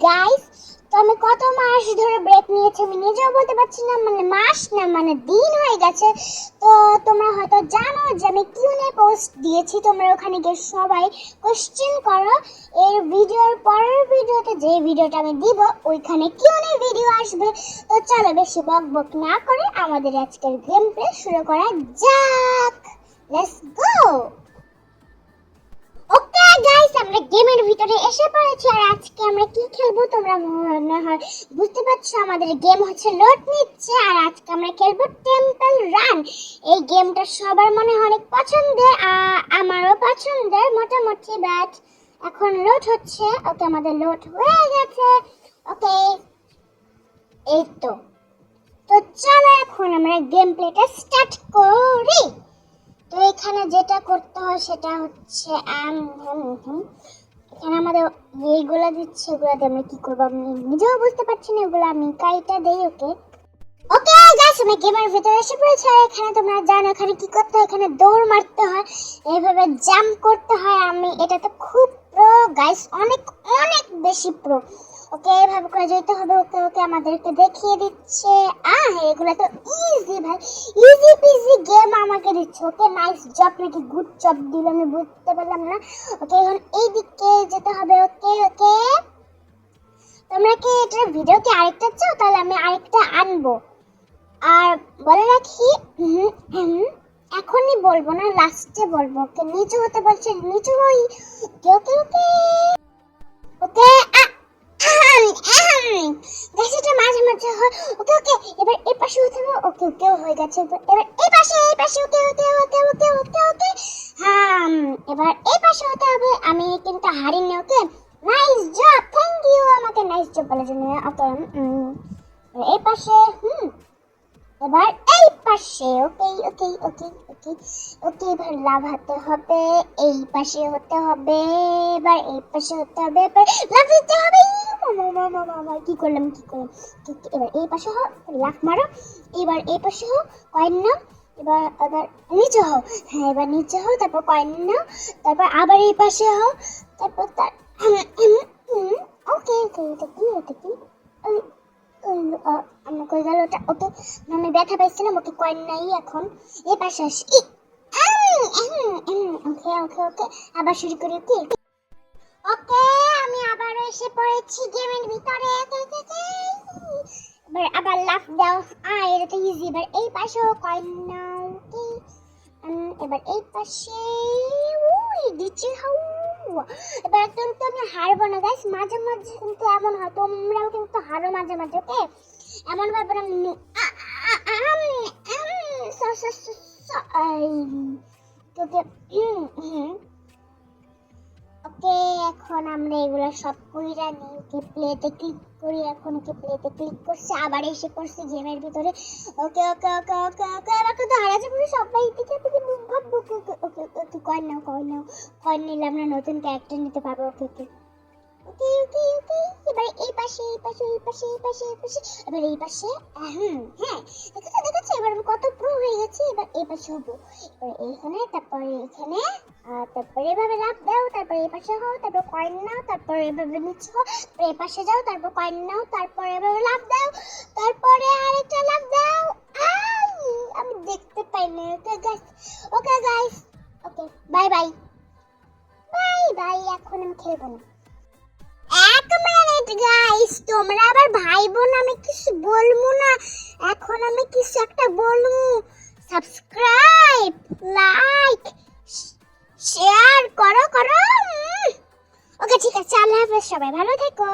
Guys, তো আমি কত মাস ধরে ব্রেক নিয়েছি আমি নিজেও বলতে পারছি না, মানে মাস না মানে দিন হয়ে গেছে। তো তোমরা হয়তো জানো যে আমি কিউএনএ পোস্ট দিয়েছি, তোমরা ওখানে গিয়ে সবাই কোশ্চেন করো। এর ভিডিওর পরের ভিডিওতে যে ভিডিওটা আমি দিব ওইখানে কিউএনএ ভিডিও আসবে। তো চলো বেশি বকবক না করে আমাদের আজকের গেম প্লে শুরু করা যাক। Let's go. ওকে গাইস, আমরা গেমের ভিতরে এসে পড়েছি। আর আজকে আমরা কি খেলবো তোমরা মনে হয় বুঝতে পারছো, আমাদের গেম হচ্ছে লোড নিচ্ছে। আর আজকে আমরা খেলবো টেম্পল রান। এই গেমটা সবার মনে হয় অনেক পছন্দের, আমারও পছন্দের মোটামুটি। বাট এখন লোড হচ্ছে। ওকে, আমাদের লোড হয়ে গেছে। ওকে, এই তো চলো এখন আমরা গেম প্লেটা স্টার্ট করি। তো এখানে যেটা করতে হয় সেটা হচ্ছে এখানে আমাদের এইগুলো দিচ্ছে, এগুলো দিয়ে আমরা কি করবো আমি নিজেও বুঝতে পারছি না। এগুলো আমি কাইটা দেই। ওকে ওকে গাইস, আমি গেমের ভিতরে এসে পড়েছি। আর এখানে তোমরা জানো এখানে কি করতে হয়, এখানে দৌড় মারতে হয়, এইভাবে জাম্প করতে হয়। আমি এটাতে খুব প্রো গাইস, অনেক অনেক বেশি প্রো। ওকে, এইভাবে করে যেতে হবে। ওকে ওকে, আমাদেরকে দেখিয়ে দিচ্ছে। এগুলো তো ইজি ভাই, ইজি পিজি গেম আমাকে দিচ্ছে। ওকে, নাইস জব নাকি গুড জব দিল আমি বুঝতে পারলাম না। ওকে, এখন এই দিকে যেতে হবে। ওকে ওকে, তোমরা কি এটার ভিডিও কি আরেকটা চাও? তাহলে আমি আরেকটা আনবো। আর বলে রাখি, এখনই বলবো না, লাস্টে বলবো। ওকে, নিচু হতে বলছে, নিচু হই। ওকে ওকে ওকে ওকে, গাছটা মাঝে মাঝে হয়। ওকে ওকে, এবার এই পাশে হতে হবে। ওকে ওকে, হয়ে গেছে। এবার এই পাশে। ওকে ওকে ওকে ওকে ওকে ওকে, হ্যাঁ এবার এই পাশে হতে হবে। আমি কিন্তু হারিনি। ওকে, নাইস জব, থ্যাংক ইউ আমাকে নাইস জব বলার জন্য। ওকে, এই পাশে, এবার এই পাশে। ওকে ওকে ওকে ওকে ওকে, এবার লাফাতে হবে। এই পাশে হতে হবে, এবার এই পাশে হতে হবে, এবার লাফাতে হবে। কি করলাম। এবার এই পাশে হও, লাফ মারো। এবার এই পাশে হও, কয়েন নাও। এবার এবার নিচে হও। হ্যাঁ, এবার নিচে হও, তারপর কয়েন নাও। তারপর আবার এই পাশে হও, তারপর ওকে ওকে, এটা কি আমার কই গেল ওটা? ওকে, আমি ব্যথা পাইছিলাম। ওকে, কয়েন নাই এখন। এই পাশে আসি। ওকে ওকে ওকে, আবার শুরু করি। ওকে ওকে, আমি আবারও এসে পড়েছি গেমের ভিতরে। এবার আবার লাফ দাও। এটা তো ইজি। এবার এই পাশেও কয়েন নাও। ওকে, এবার এই পাশে দিচ্ছি। হাউ, এবার কিন্তু আমি হারবো না গাইস, মাঝে মাঝে কিন্তু এমন হয়, তোমরাও কিন্তু হারো মাঝে মাঝে। ওকে, এমন ভাবে ওকে, এখন আমরা এগুলো সব কইরা নিই। ওকে, প্লেতে ক্লিক করি। এখন ওকে, প্লেতে ক্লিক করছি, আবার এসে পড়ছি গেমের ভিতরে। ওকে ওকে ওকে ওকে ওকে, এবার কিন্তু হারা যাবে সবাই দিকে থেকে ভাববো। ওকে ওকে ওকে, কয়েন নাও। কয়েন নিলে আমরা নতুন ক্যারেক্টার নিতে পারবো। ওকে ওকে ওকে ওকে ওকে, এবার এই পাশে। এবার এই পাশে। হ্যাঁ, দেখেছো এবার আমি কত প্রো হয়ে গেছি। এবার এই পাশে হবো, এবার এইখানে, তারপরে এখানে, তারপরে এভাবে লাফ দাও। তারপরে এই পাশে হও, তারপর কয়েন নাও। তারপরে এভাবে নিচে হও, তারপরে এই পাশে যাও, তারপর কয়েন নাও। তারপরে এভাবে লাফ দাও, তারপরে আরেকটা লাফ দাও। আমি দেখতে পাই না। Okay guys, okay bye bye. এখন আমি খেলবো না। এক মিনিট গাইস, তোমরা আবার ভাই বোন আমি কিছু বলবো না, এখন আমি কিছু একটা বলবো। সাবস্ক্রাইব, লাইক, শেয়ার করো। ওকে ঠিক আছে, আল্লাহ হাফেজ, সবাই ভালো থেকো।